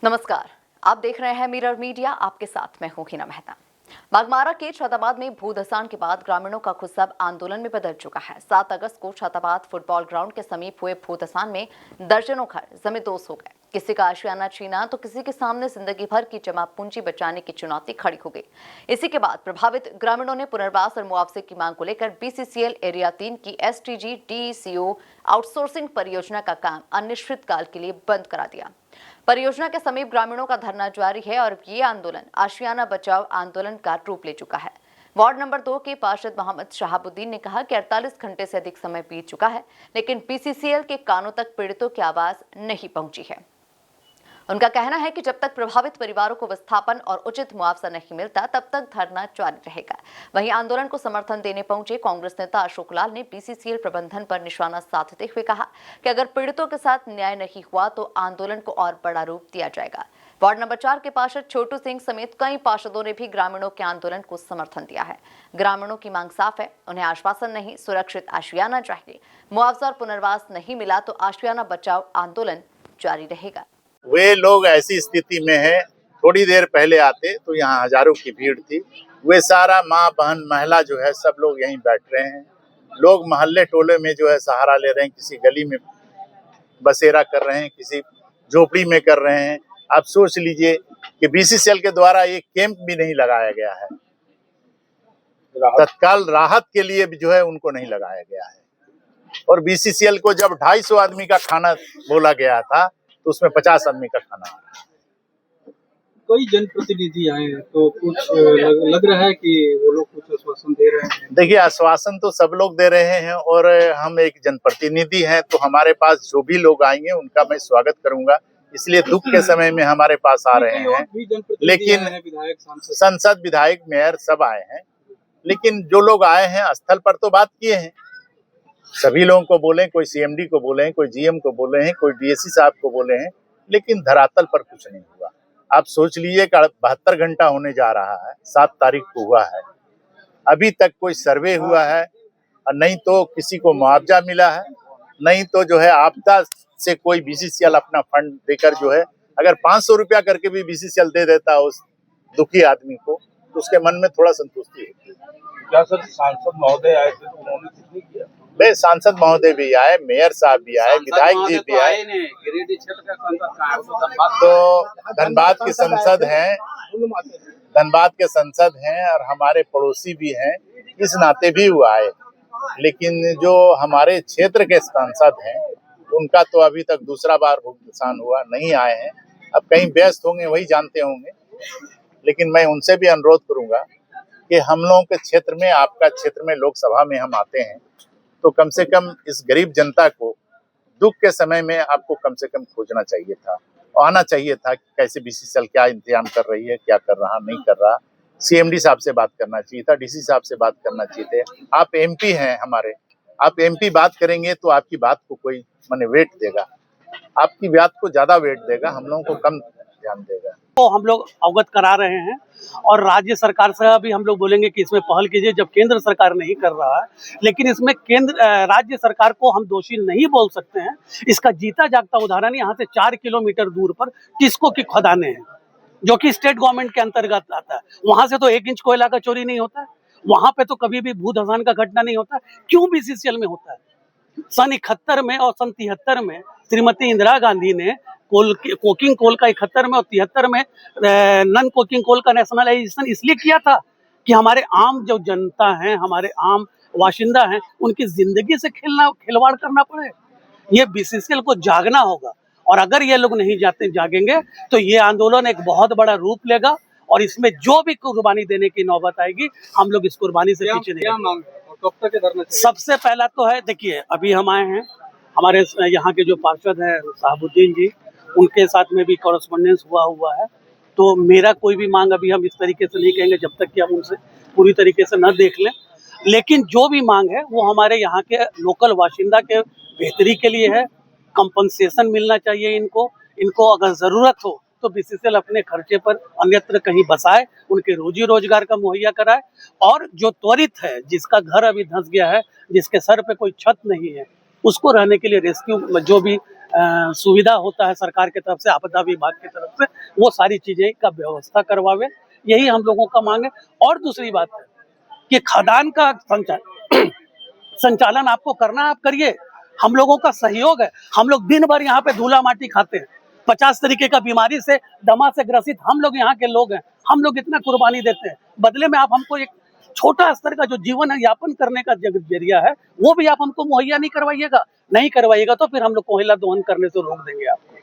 नमस्कार, आप देख रहे हैं मिरर मीडिया। आपके साथ मैं हूं हिना मेहता। बागमारा के छाताबाद में भूधसान के बाद ग्रामीणों का खुद आंदोलन में बदल चुका है। 7 अगस्त को छाताबाद फुटबॉल ग्राउंड के समीप हुए भूधसान में दर्जनों घर जमींदोज हो गए। किसी का आशियाना छीना तो किसी के सामने जिंदगी भर की जमा पूंजी बचाने की चुनौती खड़ी हो गई। इसी के बाद प्रभावित ग्रामीणों ने पुनर्वास और मुआवजे की मांग को लेकर बीसीसीएल एरिया 3 की एसटीजी डीसीओ आउटसोर्सिंग परियोजना का काम अनिश्चितकाल के लिए बंद करा दिया। परियोजना के समीप ग्रामीणों का धरना जारी है और ये आंदोलन आशियाना बचाओ आंदोलन का रूप ले चुका है। वार्ड नंबर 2 के पार्षद मोहम्मद शहाबुद्दीन ने कहा कि 48 घंटे से अधिक समय बीत चुका है, लेकिन बीसीसीएल के कानों तक पीड़ितों की आवाज नहीं पहुंची है। उनका कहना है कि जब तक प्रभावित परिवारों को विस्थापन और उचित मुआवजा नहीं मिलता, तब तक धरना जारी रहेगा। वहीं आंदोलन को समर्थन देने पहुंचे कांग्रेस नेता अशोक लाल ने बीसीसीएल प्रबंधन पर निशाना साधते हुए कहा कि अगर पीड़ितों के साथ न्याय नहीं हुआ तो आंदोलन को और बड़ा रूप दिया जाएगा। वार्ड नंबर 4 के पार्षद छोटू सिंह समेत कई पार्षदों ने भी ग्रामीणों के आंदोलन को समर्थन दिया है। ग्रामीणों की मांग साफ है, उन्हें आश्वासन नहीं, सुरक्षित आशियाना चाहिए। मुआवजा और पुनर्वास नहीं मिला तो आशियाना बचाओ आंदोलन जारी रहेगा। वे लोग ऐसी स्थिति में हैं, थोड़ी देर पहले आते तो यहाँ हजारों की भीड़ थी। वे सारा माँ बहन महिला जो है सब लोग यहीं बैठ रहे हैं। लोग मोहल्ले टोले में जो है सहारा ले रहे हैं, किसी गली में बसेरा कर रहे हैं, किसी झोपड़ी में कर रहे हैं। आप सोच लीजिए कि बीसीसीएल के द्वारा एक कैंप भी नहीं लगाया गया है, तत्काल राहत के लिए भी जो है उनको नहीं लगाया गया है। और बीसीसीएल को जब 250 आदमी का खाना बोला गया था तो उसमें 50 आदमी का खाना आ रहा है। कोई जनप्रतिनिधि आए हैं तो कुछ लग रहा है कि वो लोग कुछ आश्वासन दे रहे हैं। देखिए, आश्वासन तो सब लोग दे रहे हैं और हम एक जनप्रतिनिधि हैं तो हमारे पास जो भी लोग आएंगे उनका मैं स्वागत करूंगा, इसलिए दुख के समय में हमारे पास आ रहे हैं। लेकिन विधायक, संसद, विधायक, मेयर सब आए हैं, लेकिन जो लोग आए हैं स्थल पर तो बात किए हैं। सभी लोगों को बोले, कोई सीएमडी को बोले हैं, कोई जीएम को बोले हैं, कोई डीएससी साहब को बोले हैं, लेकिन धरातल पर कुछ नहीं हुआ। आप सोच लीजिए कि 72 घंटा होने जा रहा है, 7 तारीख को हुआ है, अभी तक कोई सर्वे हुआ है और नहीं तो किसी को मुआवजा मिला है, नहीं तो जो है आपदा से कोई बीसीसीएल अपना फंड देकर जो है, अगर 500 रुपया करके भी बीसीसीएल दे देता उस दुखी आदमी को तो उसके मन में थोड़ा संतुष्टि होती है। क्या सर सांसद महोदय आए थे तो उन्होंने कुछ नहीं किया? भाई, सांसद महोदय भी आए, मेयर साहब भी आए, विधायक जी भी आए। तो धनबाद के संसद हैं, धनबाद के संसद हैं और हमारे पड़ोसी भी हैं, इस नाते भी वो आए। लेकिन जो हमारे क्षेत्र के सांसद हैं उनका तो अभी तक दूसरा बार भुगतान हुआ, नहीं आए हैं। अब कहीं व्यस्त होंगे, वही जानते होंगे। लेकिन मैं उनसे भी अनुरोध करूंगा कि हम लोगों के क्षेत्र में, आपका क्षेत्र में लोकसभा में हम आते हैं तो कम से कम इस गरीब जनता को दुख के समय में आपको कम से कम खोजना चाहिए था, आना चाहिए था कि कैसे बीसीसीएल क्या इंतजाम कर रही है, क्या कर रहा, नहीं कर रहा। सीएमडी साहब से बात करना चाहिए था, डीसी साहब से बात करना चाहिए थे। आप एमपी हैं हमारे, आप एमपी बात करेंगे तो आपकी बात को कोई माने वेट देगा, आपकी बात को ज्यादा वेट देगा, हम लोगों को कम ध्यान देगा। तो हम लोग अवगत करा रहे हैं और राज्य सरकार से भी हम लोग बोलेंगे कि इसमें पहल कीजिए, जब केंद्र सरकार नहीं कर रहा है। लेकिन इसमें राज्य सरकार को हम दोषी नहीं बोल सकते हैं। इसका जीता जागता उदाहरण यहाँ से 4 किलोमीटर दूर पर टिस्को की खदानें हैं, जो कि स्टेट गवर्नमेंट के अंतर्गत आता है। वहां से तो 1 इंच कोयला का चोरी नहीं होता है, वहां पे तो कभी भी भूधसान का घटना नहीं होता। क्यों बीसीसीएल में होता है? सन 71 में और सन 73 में श्रीमती इंदिरा गांधी ने कोकिंग कोल का 71 में और 73 में नन कोकिंग कोल का नेशनलाइजेशन इसलिए किया था कि हमारे आम जो जनता है, हमारे आम वाशिंदा हैं, उनकी जिंदगी से खिलवाड़ करना पड़े। ये बीसीसीएल को जागना होगा और अगर ये लोग नहीं जागेंगे तो ये आंदोलन एक बहुत बड़ा रूप लेगा और इसमें जो भी कुर्बानी देने की नौबत आएगी, हम लोग इस कुर्बानी से पीछे नहीं। सबसे पहला तो है, देखिए अभी हम आए हैं, हमारे यहाँ के जो पार्षद हैं शहाबुद्दीन जी, उनके साथ में भी कॉरेस्पॉन्डेंस हुआ है। तो मेरा कोई भी मांग अभी हम इस तरीके से नहीं कहेंगे जब तक कि हम उनसे पूरी तरीके से न देख लें। लेकिन जो भी मांग है वो हमारे यहाँ के लोकल बाशिंदा के बेहतरी के लिए है। कंपनसेशन मिलना चाहिए इनको अगर ज़रूरत हो तो बीसीसीएल अपने खर्चे पर अन्यत्र कहीं बसाए, उनके रोजी रोजगार का मुहैया कराए। और जो त्वरित है, जिसका घर अभी धंस गया है, जिसके सर पे कोई छत नहीं है, उसको रहने के लिए रेस्क्यू जो भी सुविधा होता है सरकार की तरफ से, आपदा विभाग की तरफ से, वो सारी चीजें का व्यवस्था करवावे, यही हम लोगों का मांग है। और दूसरी बात है कि खदान का संचालन आपको करना है, आप करिए, हम लोगों का सहयोग है। हम लोग दिन भर यहाँ पे धूला माटी खाते हैं, 50 तरीके का बीमारी से, दमा से ग्रसित हम लोग यहाँ के लोग हैं। हम लोग इतना कुर्बानी देते हैं, बदले में आप हमको एक छोटा स्तर का जो जीवन यापन करने का जरिया है वो भी आप हमको मुहैया नहीं करवाइएगा तो फिर हम लोग कोयला दोहन करने से रोक देंगे आपको।